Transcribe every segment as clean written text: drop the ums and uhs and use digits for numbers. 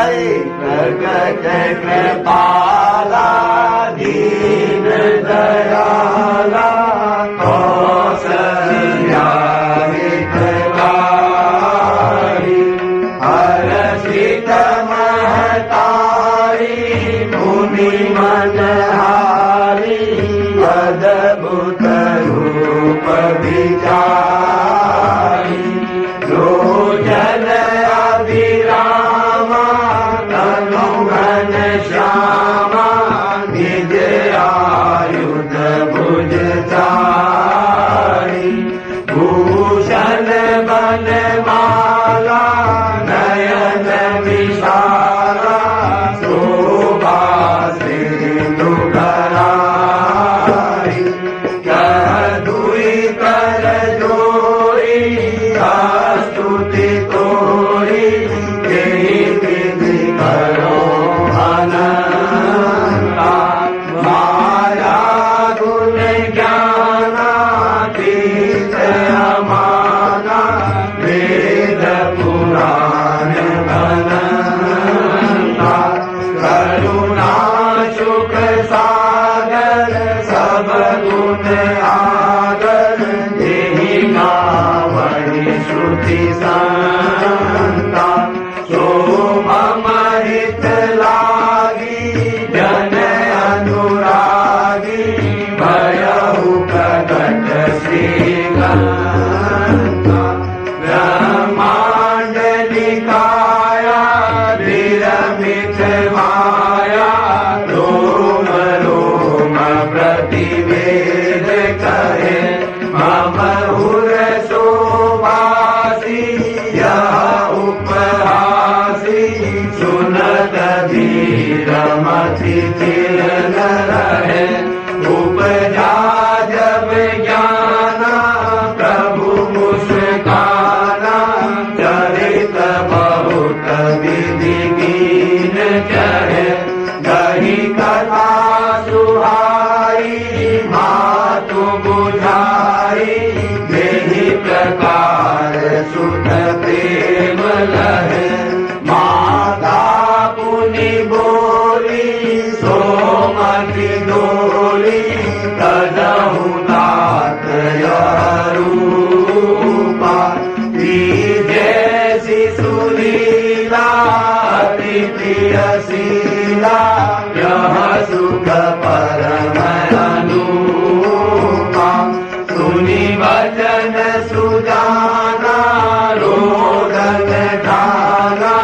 हरि प्रगट कृपाला दीन दयाला कौसल्या हितकारी हर्षित महतारी मुनि मनहारी अद्भुत रूप विचारी लोचन अभिरामा तनु घन श्यामा निज आयुध भुज चारी भूषण बनमाला नयन विशाला शोभा सिंधु करारी कह दुई कर जोड़ी स्तुति तोड़ी तेरी विधि करो अनंता माया गुण ज्ञानातीत अमाना वेद पुराण अनंता करुणा सुख सागर सब गुण आगर देहि गावहि श्रुति संता शोभमहित लागी जन अनुरागी भयहु प्रगट श्रीगंगा ब्रह्मांड निकाया विरमित माया रोम रोम प्रतिवेद कहे मम उर शोभासी यह उपहासी सुनत धीर मति चिर न रहे उपजा जब ज्ञाना प्रभु मुस्काना चरित बहुत विधि कीन चढ़े गही कथा सुहाई मातु बुझाई देहि प्रकार सुख प्रेम लहे माता पुनि बोली सोमति डोली तजहु तात रूपा जैसी सुलीला अति प्रिय शीला यह सुख परम अनुपा सुनि वचन सुजाना रोदन ठाना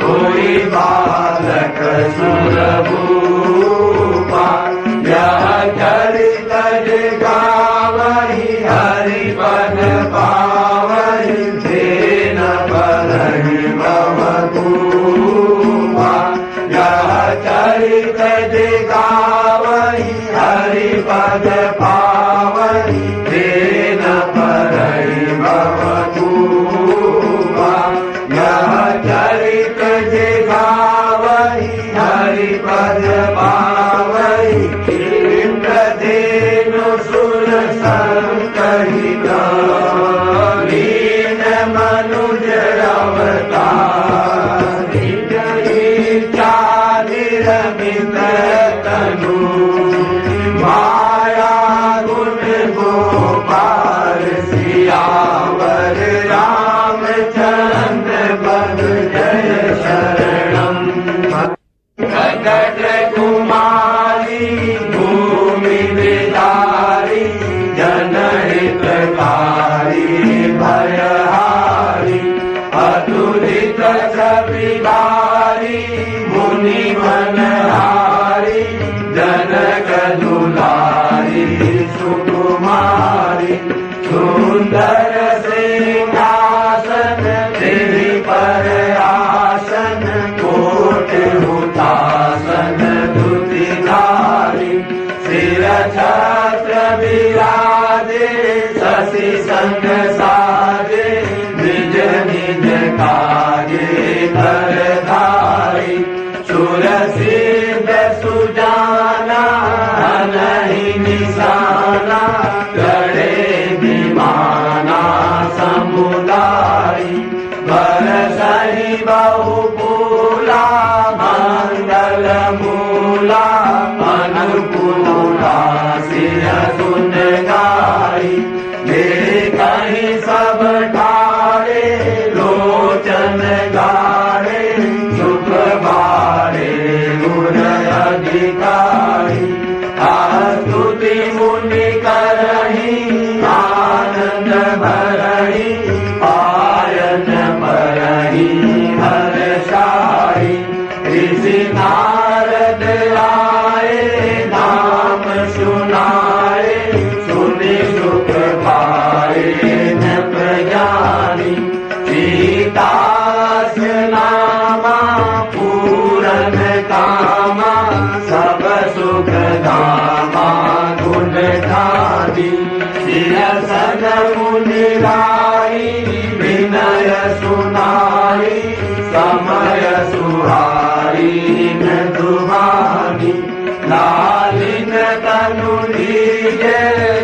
कोई बालक सुरभूपा यह चरित गावहि हरि पद पावहि धेन परहि भवभूपा यह चरित गावहि हरि पद पावहि धेन परहि भवभूपा यह चरित गावहि हरि पद पावहि इंद्रधेनु सुर संकहित लीन मनुज अवतार इच्छा निरमित तनु माया गुण गोपाल सियावर रामचंद्र पद जय शरणम प्रकट कुमारी भूमि विदारी जनहितकारी भयहारी अतुलित छविबारी मुनि मनहारी जनक दुलारी सुकुमारी सुंदर सिंहासन तेरी पर आसन कोट हुतासन धुतिधारी सिर छत्र विराजे शशि संग साजे निज निज काजे धरधारी सुर सिद्ध सुजाना नहीं निशाना गढ़े विमाना समुदाय बर सही बहु मूला मंगल मूला अनुकूला सिय सुन गाई कहीं सब ठाड़े लोचन गाड़े सुख बाड़े गुण अधिकारी स्तुति मुनि करही आनंद भरही पायन परही हर्षाई ऋषि नारद आए नाम सुनाए सुनि सुख पाए न प्रज्ञानी सीतास नामा पूरन कामा सब सुख धामा गुण ठानी सिरसन मुनि लाई विनय सुनाई समय सुहाई न दुहानी लालिन तनु दीजे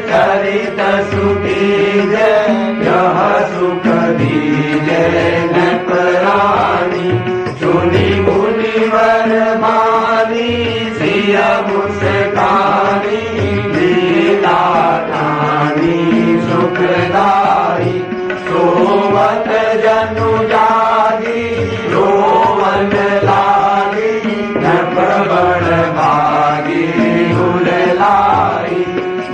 चरित सुखीजे यह सुख दीजे न प्राणी सुनी मुनिवर मानी सिय मुस्कानी लीला ठानी सुखदाई सोवत जनु जागी रोवन लागी न प्रबल भागी हुल लाई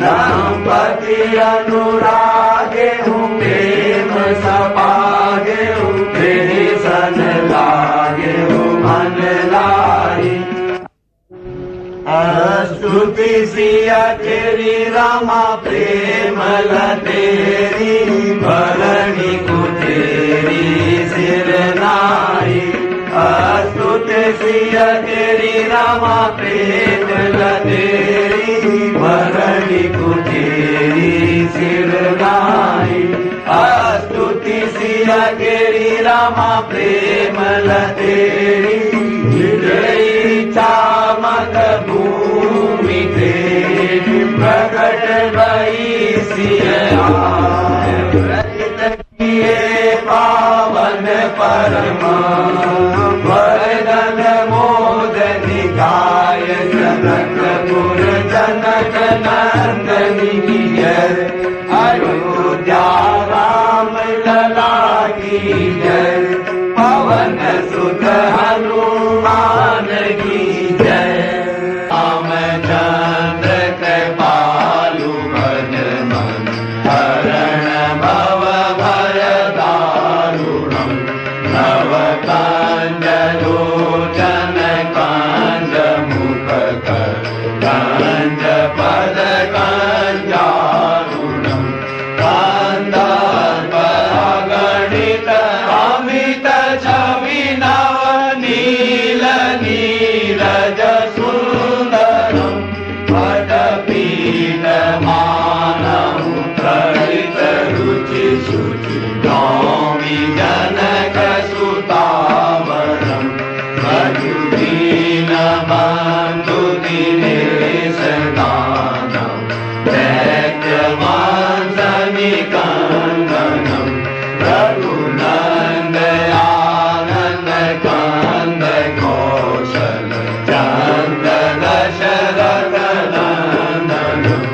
दंपति अनुरागे हूँ प्रेम सपागे हूँ तेरे सन लागे हूँ मन लाई स्तुति सिया तेरी रामा प्रेम लतेरी भरणी कुतेरी सिर नाई स्तुति सिया तेरी रामा प्रेम लतेरी भरणी कुतेरी सिर नाई स्तुति सिया तेरी रामा प्रेम लतेरी चामक भूमि तेज प्रकट भई सिया किए पावन परमा वरदन मोद निकाय जनकपुर जनक नंदनी जय अयोध्या राम लला की जय पवन सुत हनुमान की जय रामचंद्र कृपालु भज मन हरण भव भय दारुणम् नव कांड लोचन कांड मुख कांड पद कांजारुणम् कांदार गणित अमित छवि नव नील नीरज सुंदरम् पटपीठ मानम् प्रहित रुचि शुचि नौमि जनक सुतावरम् मधुदीन बंधु दिनेश दानम् दैत्यवांसनि कंदनम् रघुनंद आनंद कंद कौशल चंद दशरथ नंदनम्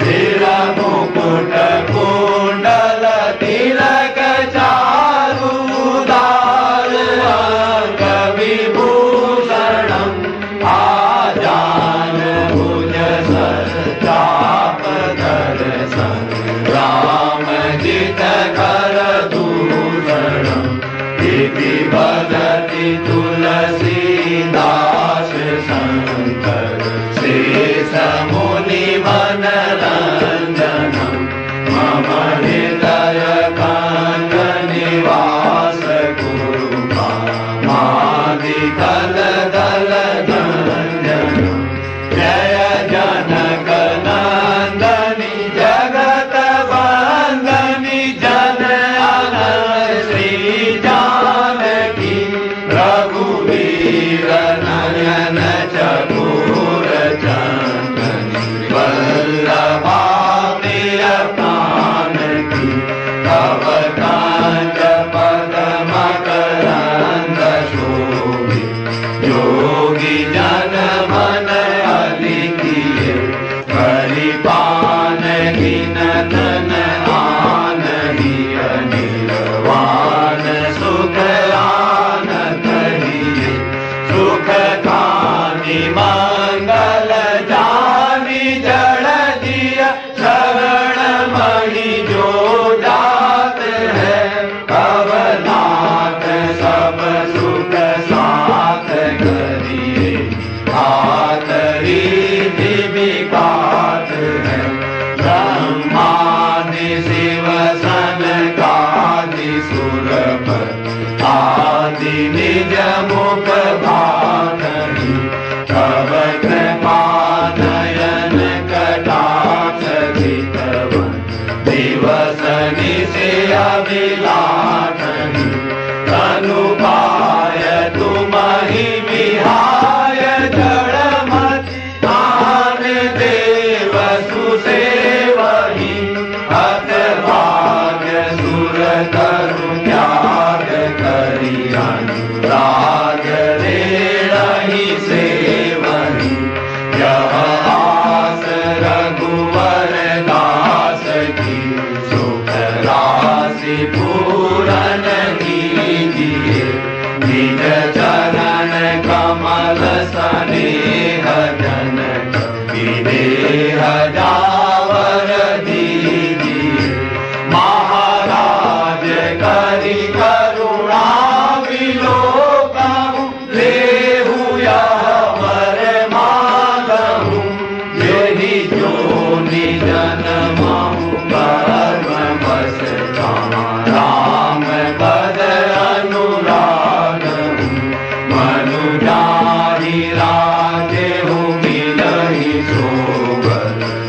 शिर मुकुट कुंडल तिलक चारुदार अंग विभूषणम् आजान भुज चाप दर्शन राम जित कर दूषणम् इति वदति तुलसीदास शंकर शेष मुनि मनरंजनम् मम हृदय कांग निवास कुरु मादिकल दल गंजनम् जय जनक नंदनी जगत वंदनी जन श्री जानकी रघुवीर नयन चकोर चंदनी वल्लभा प्रिय प्राण की तव कांज पद मकरंद शोभि जोगी जन मन अलिखिए परिपान गिन तन आन ही अनिर्वाण सुख आन कहिए सुख खानी मंगल जानी जड़ दिया शरण मणि जो जात है अवनाथ सब सुख साथ करिए हाथ रिधि विकात है ब्रह्मादि शिव सनकादि सुरपति आदि निज मुख भाषणी तब कृपा नयन कटाक्ष चितवन दिवस निशि अभिलाषणी तनु पाय तुमहि विहाय जड़मति आन देव सुसेवहि अत भाग्य सुर तरु त्याग करि अनुराग रेणहि सेवहि यह आस रघुवर दास की सुख राशि पूरन कीजिए निज चरण कमल स्नेह जनक विदेह जावर दीजिए महाराज करि करुणा विलोकहु लेहु यह वर मांगहु यही जोनि जन्महु कर्म बस राम पद अनुराग मनु जाहि राजेहु मिलहि सोबर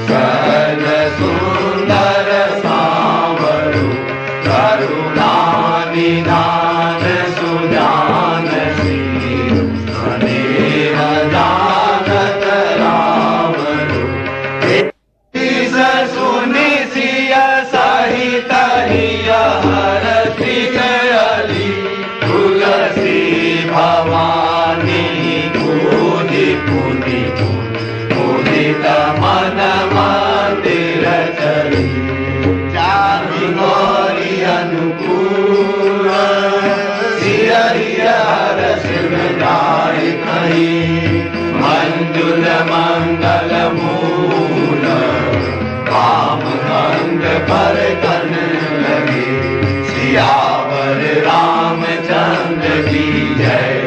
सहज सुंदर सांवरु करुणा निधान सुजान श्री स्नेह जानत रावरु सुनि सिय सहित हिय हरति गयली तुलसी भवानी पूजि पुनि पूजित मन मंदिर चली चारि गौरी अनुकूल सिय हिय हर शिव जाय कही मंजुल मंगल मूल काम अंग पर तन लगे सियावर रामचंद्र की जय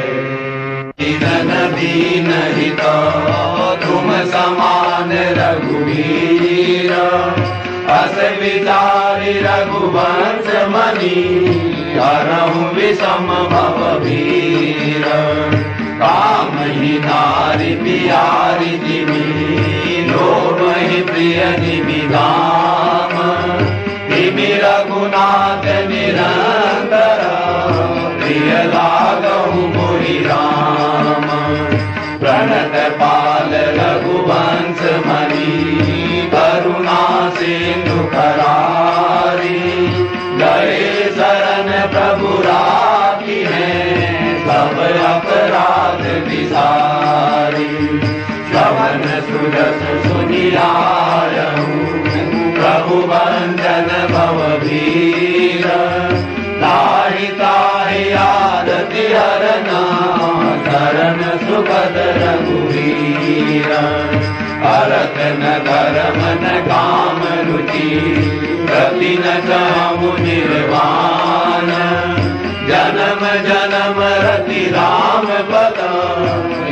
दीन दीन हित तुम समान रघुवीर अस विचारि रघुवंश मणि हरहु विषम भव वीर काम ही नारी प्यारी जिमी लोभ ही प्रिय जिमी धाम तिमि रघुनाथ निरंतर प्रिय लागहु मोहि राम प्रणत पाल रघुवंश मणि करुणा सिंधु करारी गए शरण प्रभु राखी है सब अपराध विसारी श्रवण सुरस सुनियायहु प्रभु वंदन भव भीर ताहि ताहि आरति हरना शरण सुखद रघुवीर भरत न धर्म न काम रुचि गति न चाहु निर्वाण जन्म जन्म रति राम पद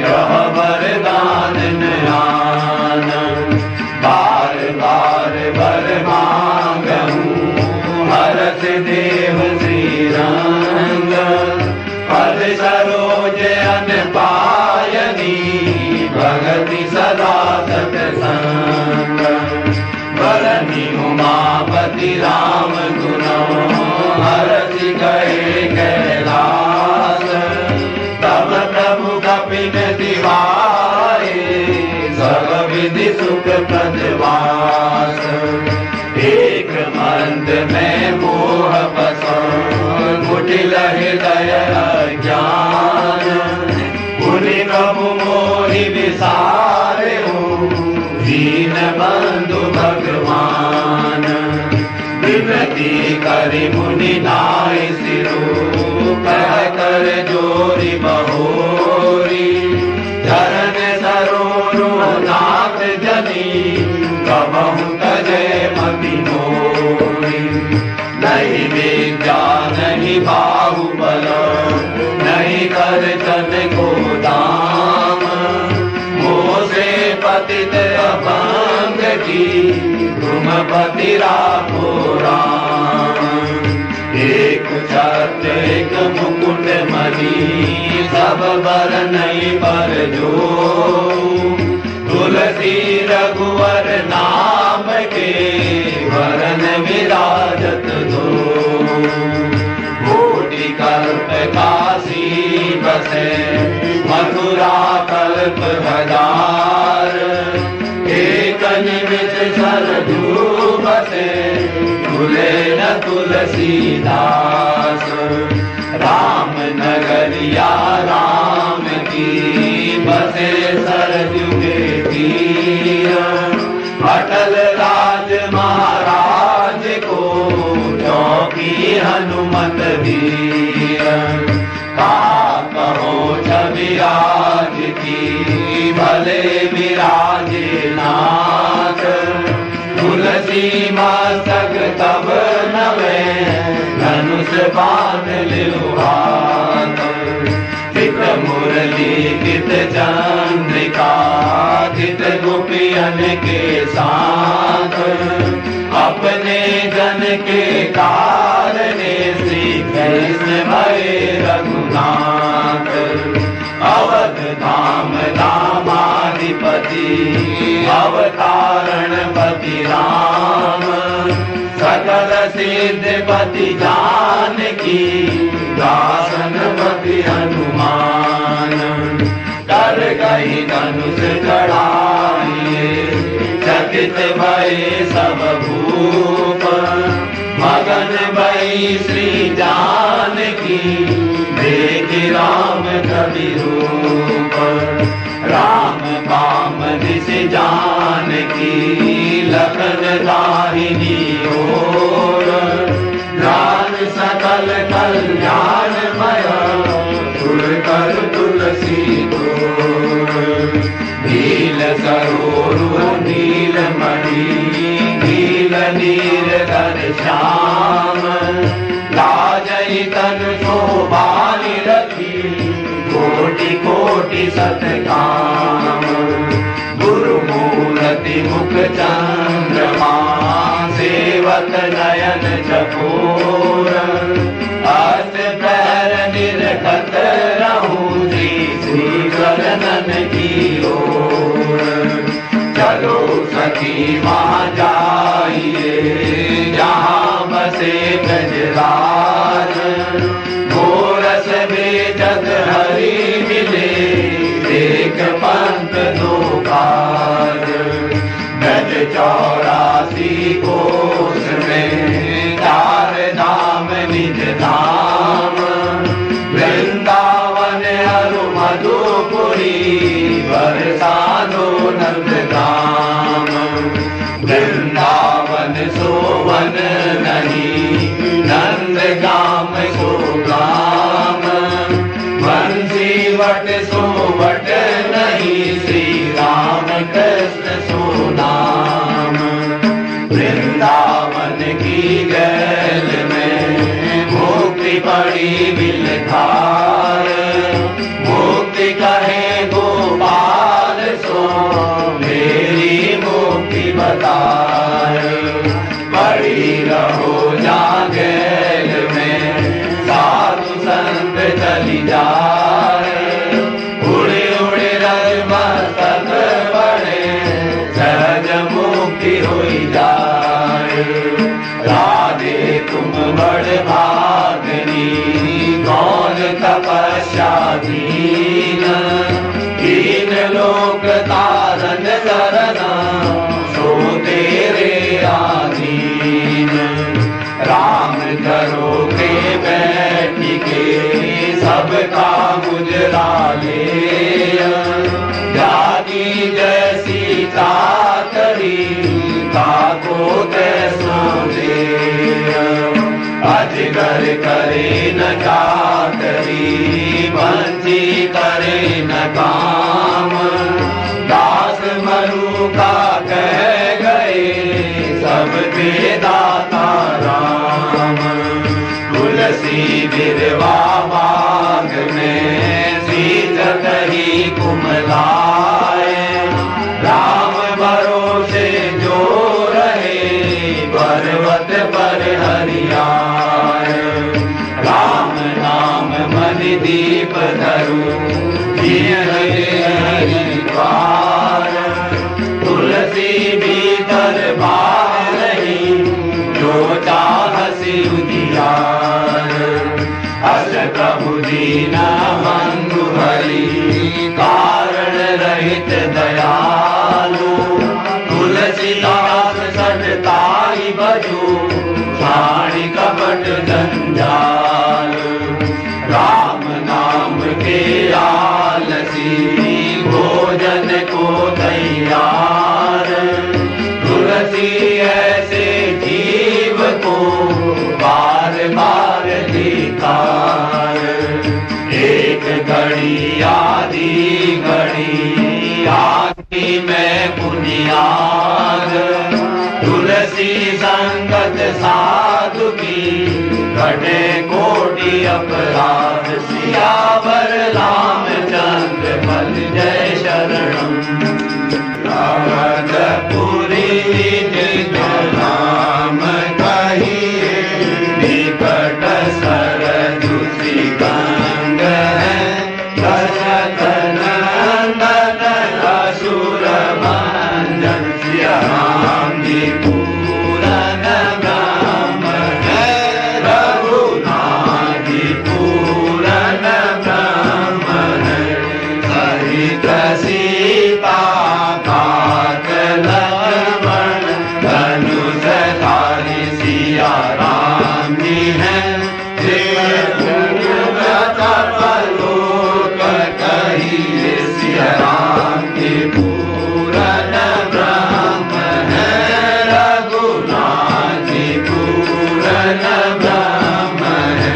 यह वरदान नयान बार बार वर मांगहु हरस देव श्री रंग पद सरोज अन पायनी भगति सदा सतसंग वरनी उमापति राम गुण हरसि गए कैलास तब प्रभु कपिन दिवाए सब विधि सुख प्रदवास एक मंद में मोह बसा कुटिल हृदय ज्ञान मुनि महोरी धरन सरोरो नाथ जनी कबहु तजय मति मोरी नहीं विद्या नहीं बाहुबल नहीं कर चन को दाम मोसे पतित अभंग की तुम पति राखो राम एक छत्र एक मुकुट मणि सब बर नहीं पर जो तुलसी रघुवर नाम के वरन विराजत दो कोटि कल्प काशी बसे मथुरा कल्प हजार एक निमिष सरजू बसे तुले न तुलसीदास राम नगरिया राम की बसे सरजू के तीर अटल राज महाराज को चौकी हनुमत वीर कहो छवि आज की भले विराजे नाथ तुलसी मस्तक तब नवे धनुष बाण लिहात चित मुरली कित चंद्रिका चित गोपियन के साथ अपने जन के कारणे श्री कृष्ण भये रघुनाथ अवध धाम धामाधिपति अवतारण पति राम सकल सिद्धपति जानकी दासन पति हनुमान कर गई धनुष चढ़ाइए चकित भये सब भूप मगन भई श्री जानकी देखि राम कवि रूप राम काम दिस जानकी लखन दाहिनी ओर ज्ञान सकल कल्याणमय तुल कर तुलसी तोर नील सरोरु नील मणि नील नील घनश्याम लाजई तन शोभा निरखी कोटि कोटि सतकाम गुरु मूर्ति मुख चंद्रमा सेवक नयन चकोर अस्त पैर निरखत रहूं श्री शरणन की ओर चलो सखी वहाँ जाइए जहाँ बसे गजराज गोरस बेजग हरि मिले एक पंथ दो काज गज 84 कोस में चार धाम निज धाम वृंदावन अरु मधुपुरी बरसानो नंदधाम वृंदावन सोवन नहीं नंद गाम सो गाम बंसी वट सो वट नहीं श्री राम कृष्ण सो नाम वृंदावन की गैल में मुक्ति पड़ी बिलखार मुक्ति कहे गोपाल सो मेरी मुक्ति बताए पड़ी रहो जागेल में साधु संत चली जाए उड़े उड़े रजमस्तक बड़े सहज मुक्ति हुई जाए राधे तुम बड़ भागनी कौन तपस्या दीन कीन लोक तारन सरना सो तेरे आधीन राम करो के बैठ के सबका गुजरा ले जानी जैसी ताकरी ताको तैसो दे अजगर करे न चाकरी बंसी काम, दास मरु का कह गए सबके दाता राम। तुलसी बिरवा बाग में सींचत ही कुमलाए, राम भरोसे जो रहे पर्वत पर हरियाए। राम नाम मन दीप धरु हरि द्वार, तुलसी भीतर बाहर ही जो चाहसी उजियार। अस प्रभु दीना बंधु हरि कारण रहित दयालु, तुलसीदास सटताई बजू छाड़ी कपट जंजाल। राम नाम के आलसी भोजन को तैयार, तुलसी ऐसे जीव को बार बार धिक्कार। एक घड़ी आधी घड़ी आदि में बुनियाद, तुलसी संगत साधु की घटे कोटि अपराध। सियावर रामचंद्र पल जय शरणम, रावतपुरी निज नाम कहिए, निकट सरजु सिकंद है, दशरथ नंदन असुर भंजन। सिया राम जी पूरन ब्रह्म है, रघुनाथ जी पूरन ब्रह्म है। सहित सीता काट लक्ष्मण धनुष धारी, सिया राम जी हैं लोक कहिए। सिया राम जी पूरन ब्रह्म है, रघुनाथ जी पूरन ब्रह्म है।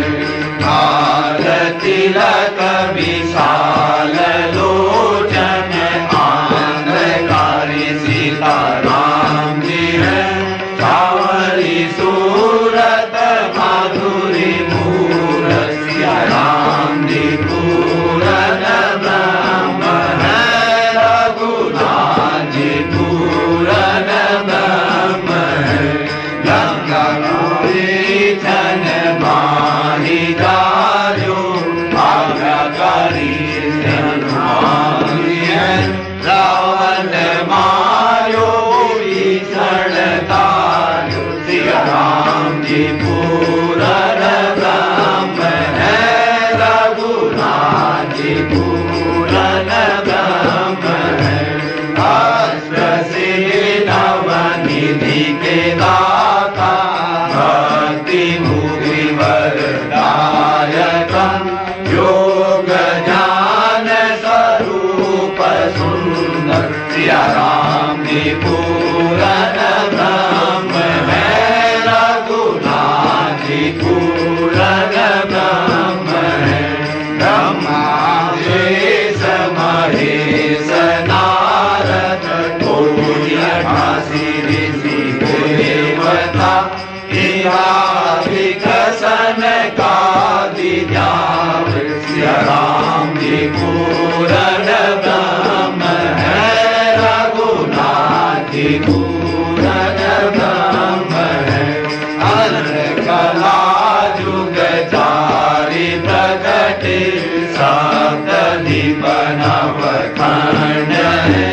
काल तिलक विशाल लोचन आंध्रकारी, सीता राम जी है सावरी सूरत माधुरी मूरत। सिया राम जी पूरन ब्रह्म है, रघुनाथ जी पूरन ब्रह्म है। गंगापुरी छन माही जायो, आज्ञाकारी हनुमान है। रावण मायो भीषण तारो, सिया राम जी पूरन ब्रह्म है, रघुनाथ जी पूरन ब्रह्म है। अष्ट नवनिधि के दाता, भक्ति मुक्ति वरदायकं, योग ज्ञान स्वरूप सुंदर। सिया राम जी पूरन ब्रह्म है, रघुनाथ जी पूरन ब्रह्म है। ब्रह्मा शेष महेश नारद कोटि 88 ऋषि देवता, विकसन का दिव्याव। सिया राम जी पूरन ब्रह्म है, रघुनाथ जी पूरन ब्रह्म है। अनंत कला जुग चारि प्रकट, सप्तद्वीप नवखंड है।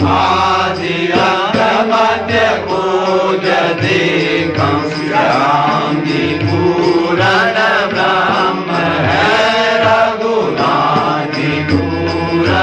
आदि अंत मध्य खोज देखं, सिया राम जी पूरन ब्रह्म है, रघुनाथ जी पूरन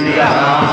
श्री राम